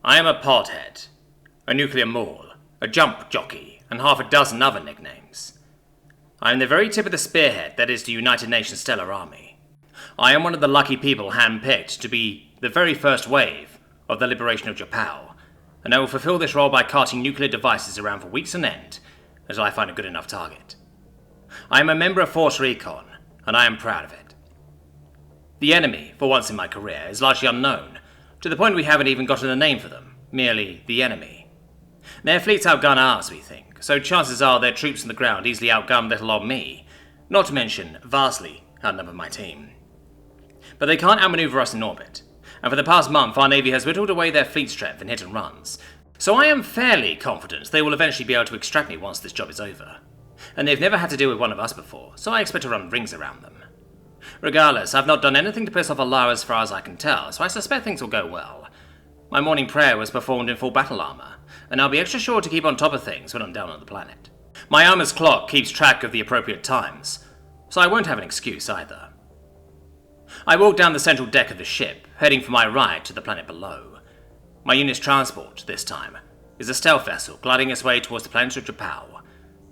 I am a podhead, a nuclear mole, a jump jockey, and half a dozen other nicknames. I am the very tip of the spearhead that is the United Nations Stellar Army. I am one of the lucky people handpicked to be the very first wave of the liberation of Japao, and I will fulfill this role by carting nuclear devices around for weeks on end until I find a good enough target. I am a member of Force Recon, and I am proud of it. The enemy, for once in my career, is largely unknown, to the point we haven't even gotten a name for them, merely the enemy. Their fleets outgun ours, we think, so chances are their troops on the ground easily outgun little old me, not to mention vastly outnumber my team. But they can't outmaneuver us in orbit, and for the past month our navy has whittled away their fleet strength in hit and runs, so I am fairly confident they will eventually be able to extract me once this job is over. And they've never had to deal with one of us before, so I expect to run rings around them. Regardless, I've not done anything to piss off Allah as far as I can tell, so I suspect things will go well. My morning prayer was performed in full battle armor, and I'll be extra sure to keep on top of things when I'm down on the planet. My armor's clock keeps track of the appropriate times, so I won't have an excuse either. I walk down the central deck of the ship, heading for my ride to the planet below. My unit's transport, this time, is a stealth vessel gliding its way towards the planet of Japao.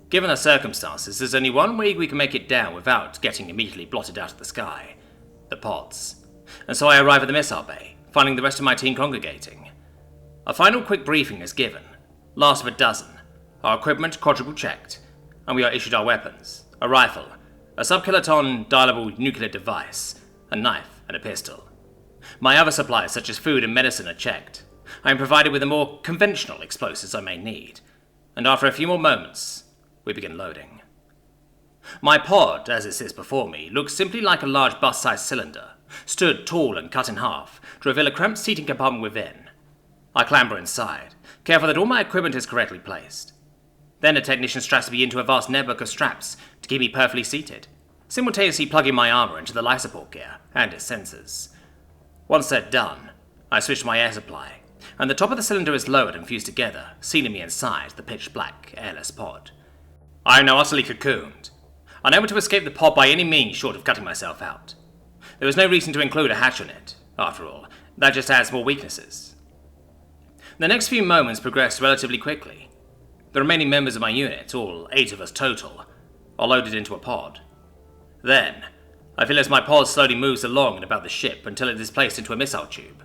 Given the circumstances, there's only one way we can make it down without getting immediately blotted out of the sky. The pods. And so I arrive at the missile bay, finding the rest of my team congregating. A final quick briefing is given, last of a dozen, our equipment quadruple checked, and we are issued our weapons, a rifle, a sub-kiloton dialable nuclear device, a knife and a pistol. My other supplies such as food and medicine are checked. I am provided with the more conventional explosives I may need, and after a few more moments, we begin loading. My pod, as it sits before me, looks simply like a large bus-sized cylinder, stood tall and cut in half, to reveal a cramped seating compartment within. I clamber inside, careful that all my equipment is correctly placed. Then a technician straps me into a vast network of straps to keep me perfectly seated, simultaneously plugging my armor into the life support gear and its sensors. Once they're done, I switch to my air supply, and the top of the cylinder is lowered and fused together, sealing me inside the pitch-black, airless pod. I am now utterly cocooned, unable to escape the pod by any means short of cutting myself out. There was no reason to include a hatch on it, after all. That just adds more weaknesses. The next few moments progressed relatively quickly. The remaining members of my unit, all 8 of us total, are loaded into a pod. Then, I feel as my pod slowly moves along and about the ship until it is placed into a missile tube.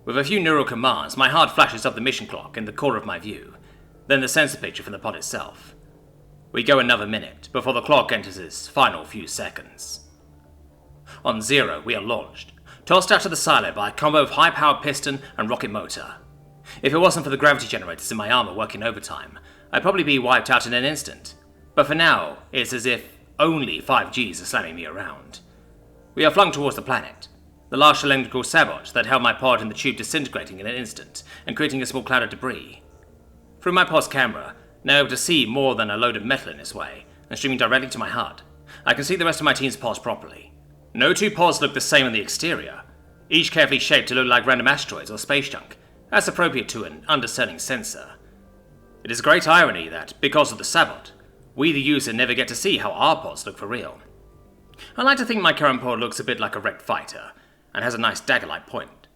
With a few neural commands, my heart flashes up the mission clock in the corner of my view, then the sensor picture from the pod itself. We go another minute before the clock enters its final few seconds. On 0, we are launched, tossed out to the silo by a combo of high-powered piston and rocket motor. If it wasn't for the gravity generators in my armor working overtime, I'd probably be wiped out in an instant. But for now, it's as if only 5Gs are slamming me around. We are flung towards the planet, the large cylindrical sabot that held my pod in the tube disintegrating in an instant and creating a small cloud of debris. Through my pod's camera, now able to see more than a load of metal in its way, and streaming directly to my HUD, I can see the rest of my team's pods properly. No two pods look the same on the exterior, each carefully shaped to look like random asteroids or space junk, as appropriate to an undiscerning sensor. It is a great irony that, because of the sabot, we the user never get to see how our pods look for real. I like to think my current pod looks a bit like a wrecked fighter, and has a nice dagger-like point.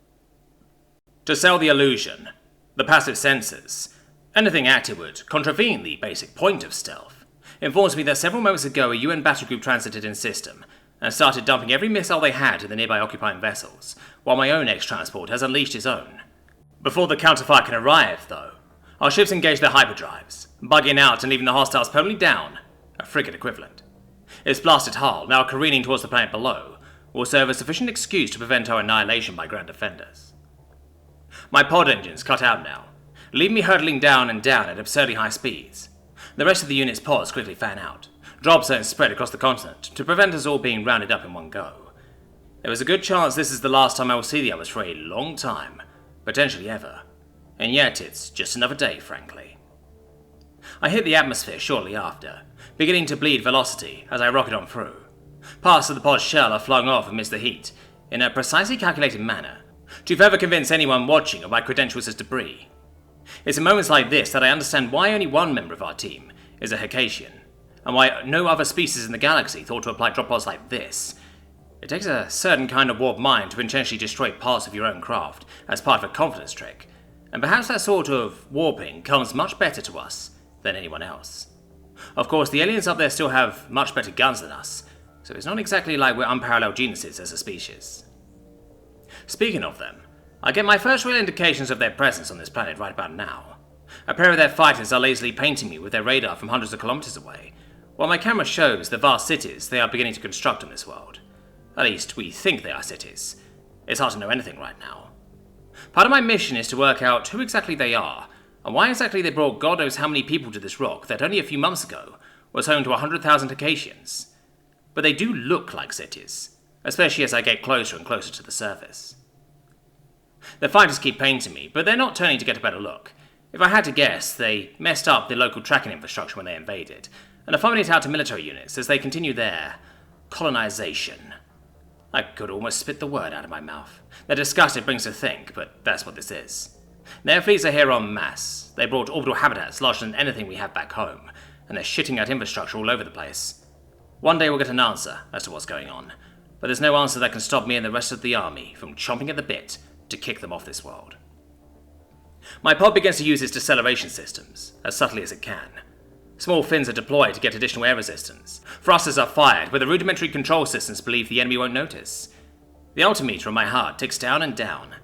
To sell the illusion, the passive sensors, anything active would contravene the basic point of stealth, informs me that several moments ago a UN battle group transited in system and started dumping every missile they had to the nearby occupying vessels, while my own X-transport has unleashed its own. Before the counterfire can arrive, though, our ships engage their hyperdrives, bugging out and leaving the hostiles permanently down, a frigate equivalent. Its blasted hull, now careening towards the planet below, will serve as sufficient excuse to prevent our annihilation by ground defenders. My pod engines cut out now, leave me hurtling down and down at absurdly high speeds. The rest of the unit's pods quickly fan out, drop zones spread across the continent to prevent us all being rounded up in one go. There is a good chance this is the last time I will see the others for a long time, potentially ever, and yet it's just another day, frankly. I hit the atmosphere shortly after, beginning to bleed velocity as I rocket on through. Parts of the pod's shell are flung off amidst the heat, in a precisely calculated manner, to further convince anyone watching of my credentials as debris. It's in moments like this that I understand why only one member of our team is a Hecatian, and why no other species in the galaxy thought to apply drop pods like this. It takes a certain kind of warped mind to intentionally destroy parts of your own craft as part of a confidence trick, and perhaps that sort of warping comes much better to us than anyone else. Of course, the aliens up there still have much better guns than us, so it's not exactly like we're unparalleled geniuses as a species. Speaking of them, I get my first real indications of their presence on this planet right about now. A pair of their fighters are lazily painting me with their radar from hundreds of kilometers away, while my camera shows the vast cities they are beginning to construct on this world. At least, we think they are cities. It's hard to know anything right now. Part of my mission is to work out who exactly they are, and why exactly they brought God knows how many people to this rock that only a few months ago was home to 100,000 Acacians. But they do look like cities, especially as I get closer and closer to the surface. The fighters keep painting me, but they're not turning to get a better look. If I had to guess, they messed up the local tracking infrastructure when they invaded, and are farming it out to military units as they continue their colonization. I could almost spit the word out of my mouth. Their disgust it brings to think, but that's what this is. Their fleets are here en masse. They brought orbital habitats larger than anything we have back home, and they're shitting out infrastructure all over the place. One day we'll get an answer as to what's going on, but there's no answer that can stop me and the rest of the army from chomping at the bit to kick them off this world. My pod begins to use its deceleration systems, as subtly as it can. Small fins are deployed to get additional air resistance. Thrusters are fired, but the rudimentary control systems believe the enemy won't notice. The altimeter on my heart ticks down and down,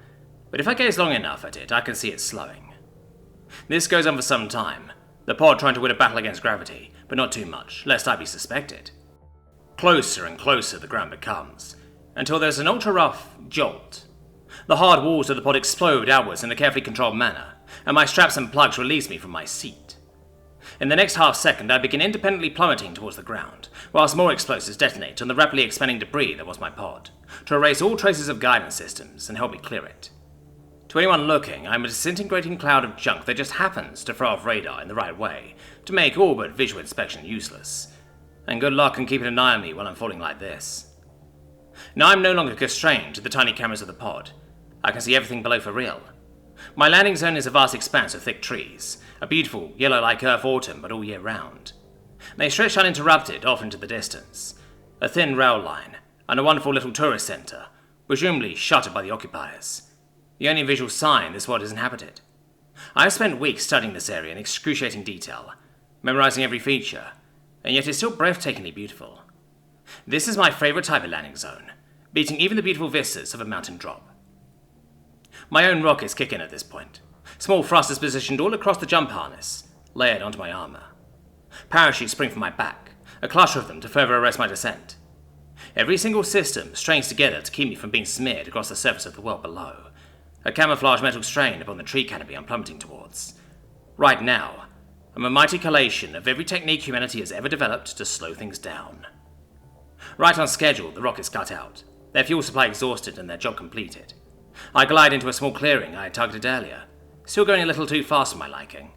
but if I gaze long enough at it, I can see it slowing. This goes on for some time, the pod trying to win a battle against gravity, but not too much, lest I be suspected. Closer and closer the ground becomes, until there's an ultra-rough jolt. The hard walls of the pod explode outwards in a carefully controlled manner, and my straps and plugs release me from my seat. In the next half second, I begin independently plummeting towards the ground, whilst more explosives detonate on the rapidly expanding debris that was my pod, to erase all traces of guidance systems and help me clear it. To anyone looking, I'm a disintegrating cloud of junk that just happens to throw off radar in the right way, to make all but visual inspection useless. And good luck in keeping an eye on me while I'm falling like this. Now I'm no longer constrained to the tiny cameras of the pod. I can see everything below for real. My landing zone is a vast expanse of thick trees, a beautiful yellow-like earth autumn but all year round. They stretch uninterrupted off into the distance, a thin rail line, and a wonderful little tourist centre, presumably shuttered by the occupiers. The only visual sign this world is inhabited. I have spent weeks studying this area in excruciating detail, memorising every feature, and yet it's still breathtakingly beautiful. This is my favourite type of landing zone, beating even the beautiful vistas of a mountain drop. My own rockets kick in at this point. Small thrusters positioned all across the jump harness, layered onto my armour. Parachutes spring from my back, a cluster of them to further arrest my descent. Every single system strains together to keep me from being smeared across the surface of the world below, a camouflage metal strain upon the tree canopy I'm plummeting towards. Right now, I'm a mighty collation of every technique humanity has ever developed to slow things down. Right on schedule, the rockets cut out, their fuel supply exhausted and their job completed. I glide into a small clearing I had targeted earlier, still going a little too fast for my liking.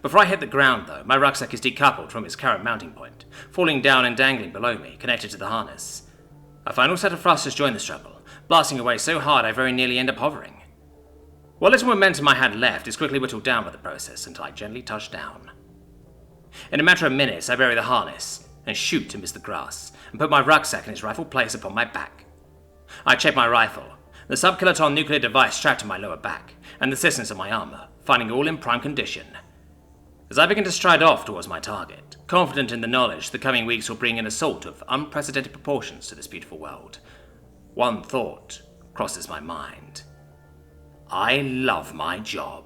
Before I hit the ground, though, my rucksack is decoupled from its current mounting point, falling down and dangling below me, connected to the harness. A final set of thrusters join the struggle, blasting away so hard I very nearly end up hovering. What little momentum I had left is quickly whittled down by the process until I gently touch down. In a matter of minutes, I bury the harness and shoot to miss the grass, and put my rucksack in its rightful place upon my back. I check my rifle, the sub-kiloton nuclear device strapped to my lower back, and the systems of my armour, finding all in prime condition. As I begin to stride off towards my target, confident in the knowledge the coming weeks will bring an assault of unprecedented proportions to this beautiful world, one thought crosses my mind. I love my job.